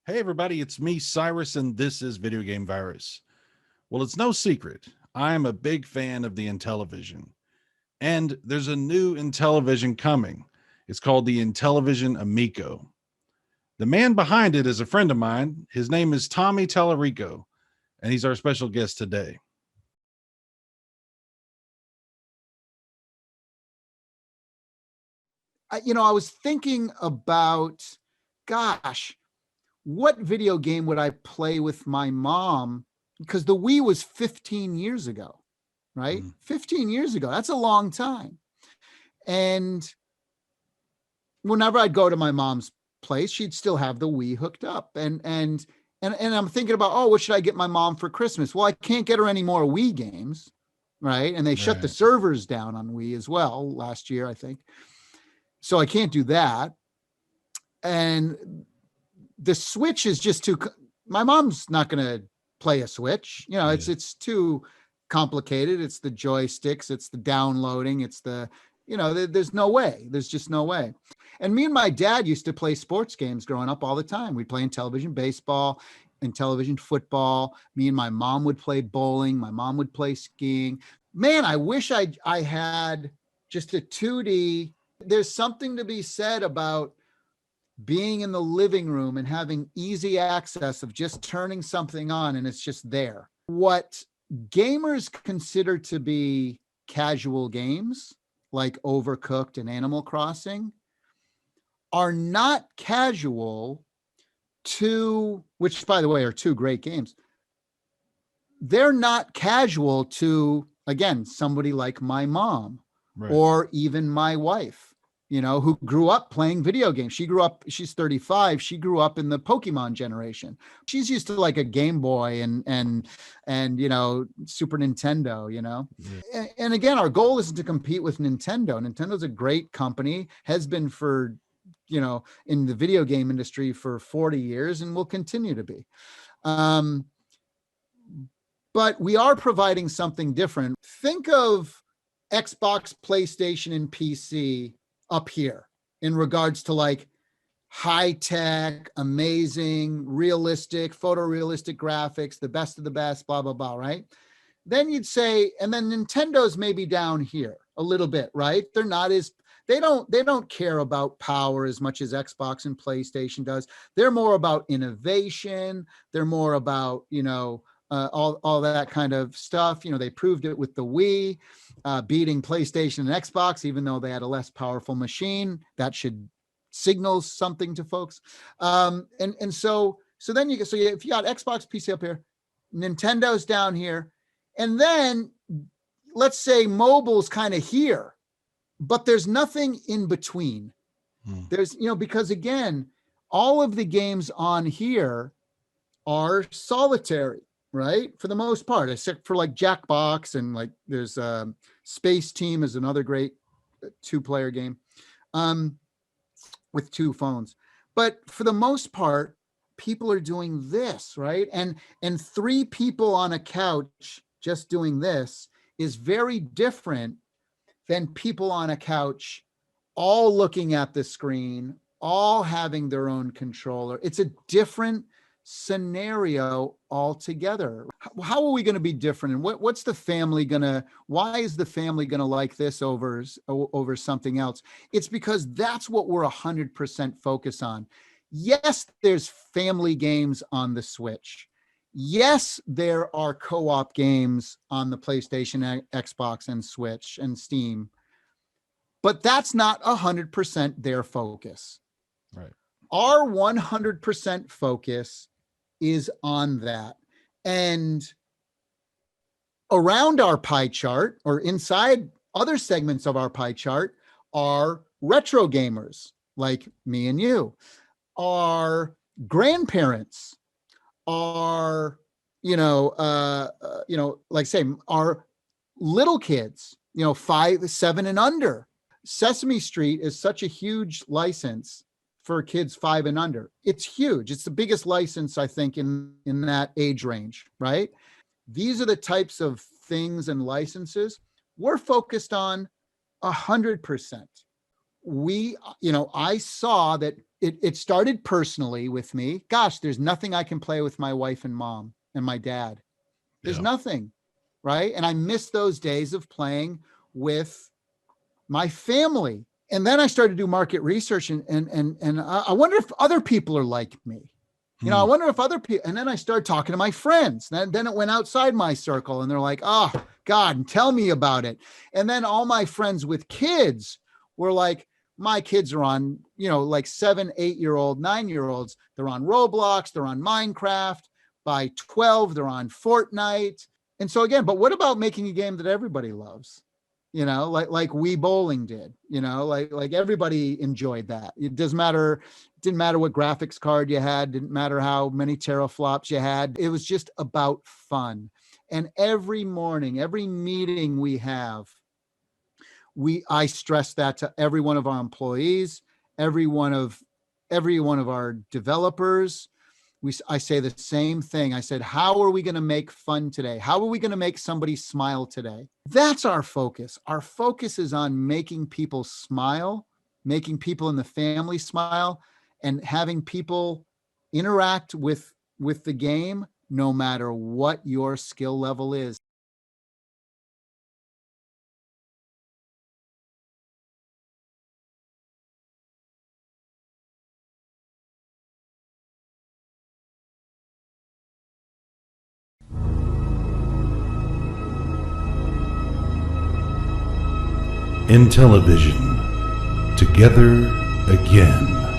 Hey everybody, it's me, Cyrus, and this is Video Game Virus. Well, it's no secret, I'm a big fan of the Intellivision, and there's a new Intellivision coming. It's called the Intellivision Amico. The man behind it is a friend of mine. His name is Tommy Tallarico, and he's our special guest today. I was thinking about, gosh, what video game would I play with my mom? Because the Wii was 15 years ago, right? 15 years ago. That's a long time. And whenever I'd go to my mom's place, she'd still have the Wii hooked up. And I'm thinking about, oh, what should I get my mom for Christmas? Well, I can't get her any more Wii games, right? And they shut the servers down on Wii as well last year, I think. So I can't do that. And the Switch is just too, my mom's not going to play a Switch. It's too complicated. It's the joysticks, it's the downloading, it's the, there's no way. There's just no way. And me and my dad used to play sports games growing up all the time. We'd play Intellivision baseball, Intellivision football. Me and my mom would play bowling. My mom would play skiing. Man, I wish I had just a 2D. There's something to be said about being in the living room and having easy access of just turning something on and it's just there. What gamers consider to be casual games like Overcooked and Animal Crossing are not casual to, which by the way are two great games. They're not casual to, again, somebody like my mom, right, or even my wife, who grew up playing video games. She's 35. She grew up in the Pokemon generation. She's used to like a Game Boy and Super Nintendo, Yeah. And again, our goal isn't to compete with Nintendo. Nintendo's a great company, has been for, in the video game industry for 40 years and will continue to be. But we are providing something different. Think of Xbox, PlayStation, and PC up here in regards to like high tech, amazing, realistic, photorealistic graphics, the best of the best, blah, blah, blah, right? Then you'd say, and then Nintendo's maybe down here a little bit, right? They're not as, they don't care about power as much as Xbox and PlayStation does. They're more about innovation. They're more about, all that kind of stuff. They proved it with the Wii, beating PlayStation and Xbox, even though they had a less powerful machine. That should signal something to folks. So then if you got Xbox, PC up here, Nintendo's down here, and then let's say mobile's kind of here, but there's nothing in between. There's, because again, all of the games on here are solitary, right? For the most part, except for like Jackbox and like there's Space Team is another great 2-player game with 2 phones. But for the most part, people are doing this, right? And 3 people on a couch just doing this is very different than people on a couch all looking at the screen, all having their own controller. It's a different scenario altogether. How are we going to be different? And what's the family why is the family going to like this over something else? It's because that's what we're 100% focused on. Yes, there's family games on the Switch. Yes, there are co-op games on the PlayStation, Xbox, and Switch and Steam, but that's not 100% their focus. Right. Our 100% focus is on that. And around our pie chart or inside other segments of our pie chart are retro gamers like me and you, our grandparents, our, like say our little kids, 5, 7 and under. Sesame Street is such a huge license for kids 5 and under. It's huge. It's the biggest license, I think, in that age range, right? These are the types of things and licenses we're focused on 100%. I saw that it started personally with me. Gosh, there's nothing I can play with my wife and mom and my dad. There's nothing, right? And I miss those days of playing with my family. And then I started to do market research, and I wonder if other people are like me. You know, I wonder if other people, and then I started talking to my friends. Then it went outside my circle, and they're like, oh God, tell me about it. And then all my friends with kids were like, my kids are on, you know, like 7, 8-year-old, 9-year-olds. They're on Roblox, they're on Minecraft. By 12, they're on Fortnite. And so again, but what about making a game that everybody loves? You know, like Wii Bowling did, you know, like everybody enjoyed that. It didn't matter what graphics card you had, didn't matter how many teraflops you had. It was just about fun. And every morning, every meeting we have, I stress that to every one of our employees, every one of our developers. I say the same thing. I said, how are we going to make fun today? How are we going to make somebody smile today? That's our focus. Our focus is on making people smile, making people in the family smile, and having people interact with the game, no matter what your skill level is. Intellivision, together again.